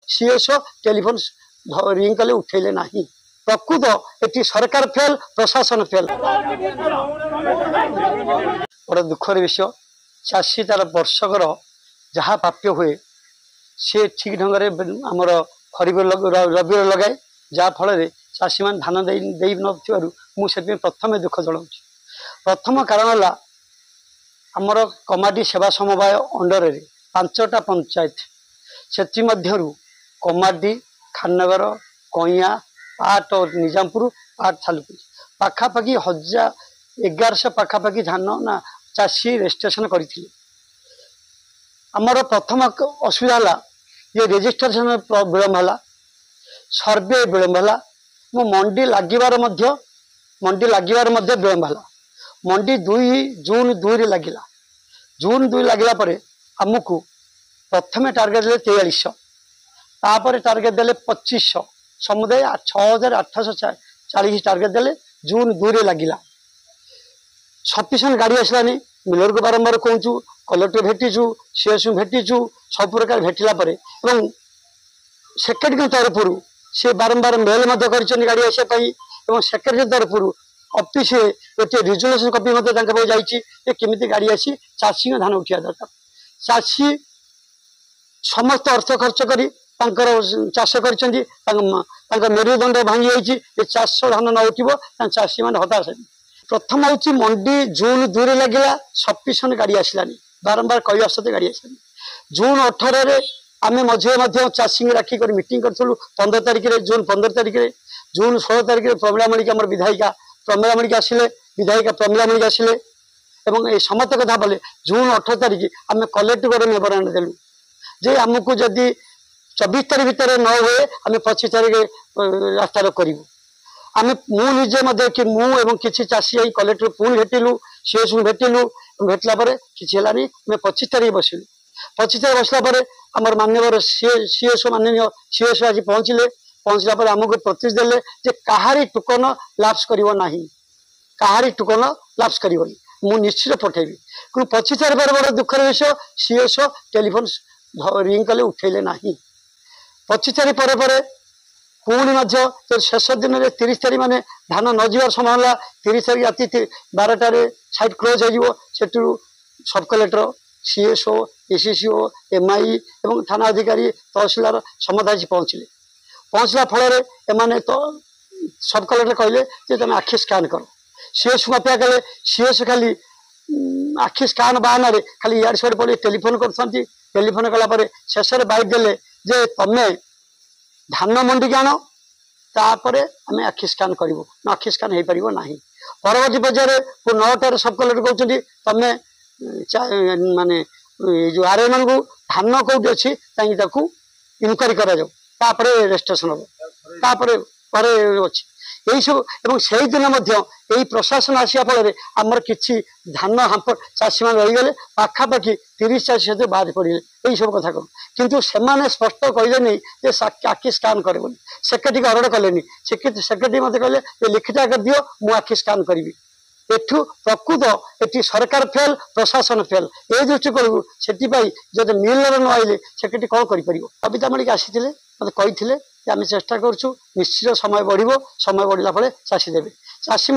CSO telephone ring कले उठेले नहीं। प्रकृत एटी सरकार फेल, प्रशासन फेल। बड़ा दुखर विषय, चाषी तार वर्षकर जहाँ प्राप्य हुए सी ठीक ढंग से आमर खरीफ रबी लगाए, जहाँ फल चाषी मान धान दे मुझे प्रथम दुख जनाऊँ। प्रथम कारण है आमर कमाटी सेवा समवाय अंडर रे 5टा पंचायत से कमाटी, खाननगर, कइया, पाट और निजामपुर, पाट थालुकुर पाखापाखि 1100 पाखापाखि धान ना चाषी रेजिस्ट्रेशन करथिले। आमर प्रथम असुविधा है ये रेजिस्ट्रेशन विलम्ब है, सर्वे विलम्ब है, मंडी लगिबार विलम्ब है। मंडी 2 जून 2 रे लगिला। जून 2 लगिला परे हमकु प्रथम टार्गेट देले 4300, तापर टार्गेट देले 2500, समुदाय 6840 टार्गेट देले। जून 2 रे लगिला। सफिशिएंट गाड़ी आसलानी। मिलर को बारंबार कहूँ, कलेक्टर भेटीचु, सीएसओ भेटीचु, सब प्रकार भेटिला परे एवं सेक्रेटरी तरफ से बारंबार मेल गाड़ी आसापी और सेक्रेटरी तरफ ऑफिस गोटे रिजोल्यूशन कॉपी जाइए केमी गाड़ी आसी चाषी धान उठा दरकार। चाषी समस्त अर्थ खर्च कर चाष कर मेरुदंड भांगी जाइए, चाष धान न उठो चाषी मैंने हताश। प्रथम हूँ मंडी जून 2 रे लगिला, सफिशिएंट गाड़ी आसलानी, बारंबार कह सत्वे गाड़ी आसलानी। जून 18 रे आम मझे चाषी राखी कर मीटिंग करूँ 15 तारिख में, जून 15 तारिख में। जून 16 तारिख में प्रमिला मणिक आम विधायिका प्रमिला मणिक आसिले, विधायिका प्रमिला मणिक आसिले और ये समस्त कथा बोले। जून 18 तारिख आम कलेक्टर मेमोरांडम देलु जे आमको जदि 24 तारिख भितर न हुए आम 25 तारिख रास्ता रोक करूँ। आम मुझे कि मुझे किसी चाषी आई कलेक्टर पुणी भेटिलु, सीएसओ भेटिलु, भेटला किसी है 25 तारिख बसिलु। 25 तारिख बसला आमर माननीय सीएसओ माननीय सीएसओ आज पहुंचला आमको प्रतिश देले जे कहारी टोकन लाप्स करिवो नाही, कहारी टोकन लाप्स करिवोनी, मु निश्चित पठेबी। 25 तारिख पर बड़ दुखर विषय, सीएसओ टेलीफोन रिंग कले उठेले नाही। 25 तारिख पर पुणी शेष दिन में 30 तारिख माने धान न जीवार समय है। 30 तारिख राति 12टार साइट क्लोज हो सब कलेक्टर, सीएसओ, एसीसीओ, एमआई और थाना अधिकारी तहसीलदार समस्त आज पहुँचला फल एमाने तो सब कलेक्टर कहले तुम आखि स्कान कर। सीएसओ अपेक्षा कले, सीएसओ खाली आखि स्कान बाहन खाली इाड़ सियाड़ पड़े टेलीफोन कर टेलीफोन कलापर शेष बाइट देले जे तमें धान मंडी की आण तापर आम आखि स्कान करूँ ना, आखि स्कान हो पार ना। परवर्ती पर्यायर 9टार सब कलेक्टर कहते तमें माने जो आरए मान को धान कौटी अच्छी इनक्वारी कर रेजिस्ट्रेशन हम अच्छी यही सब। से दिन यही प्रशासन आसा फल आमर कि धान हाँप चाषी मैंने रहीगले पाखापाखि 30 चाषी सहित बाद पड़े। यही सब कथा कहूँ किंतु से स्पष्ट कहले नहीं जे आखि स्कान करे। सेक्रेटरी को अरड़ कले, सेक्रेटरी मत कहले लिखित आकार दियो मु आखि स्कान करी। एठू प्रकृत एटी सरकार फेल, प्रशासन फेल। ए दृष्टिकोण से जब मिलर न आइले सेक्रेटरी कौन कर। कविता मणिक आसी मत कही आम चेष्टा करूँ निश्चित समय बढ़, समय बढ़ला फल चाषी देवे। चाषी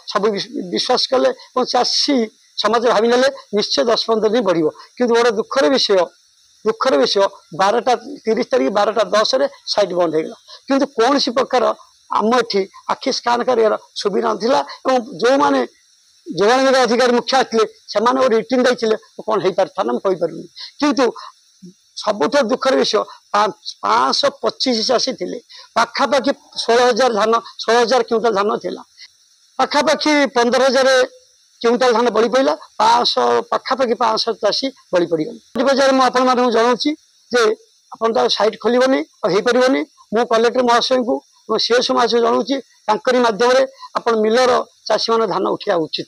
सब विश्वास कले और चाषी समाज भावी ने निश्चय 10-15 दिन बढ़। कि बड़ा दुखर विषय 12टा 30 तारिख 12:10 साइट बंद होगा। किंतु कौन सी प्रकार आम एठी आखि स्कान कर सुविधा नाला जो मैंने जोगाण अधिकारी मुख्य आते से रिटिन देते कौन हो पार था कहीपर। किंतु सबुठ दुखर विषय 525 चाषी थे, पाखापाखि 16,000 धान 16,000 क्विंटाल धान था, पाखापाखि 15,000 क्विंटाल धान बड़ी पड़ा। 500 पाखापाखि 500 चाषी बड़ी पड़गले। बजार मुझे जनाऊँ जे आप साइट खोलनी और हो पारनी। मु कलेक्टर महाशय को सीएसओ महाशय जनाऊँ माध्यम आप मिलर चाषी मान धान उठा उचित।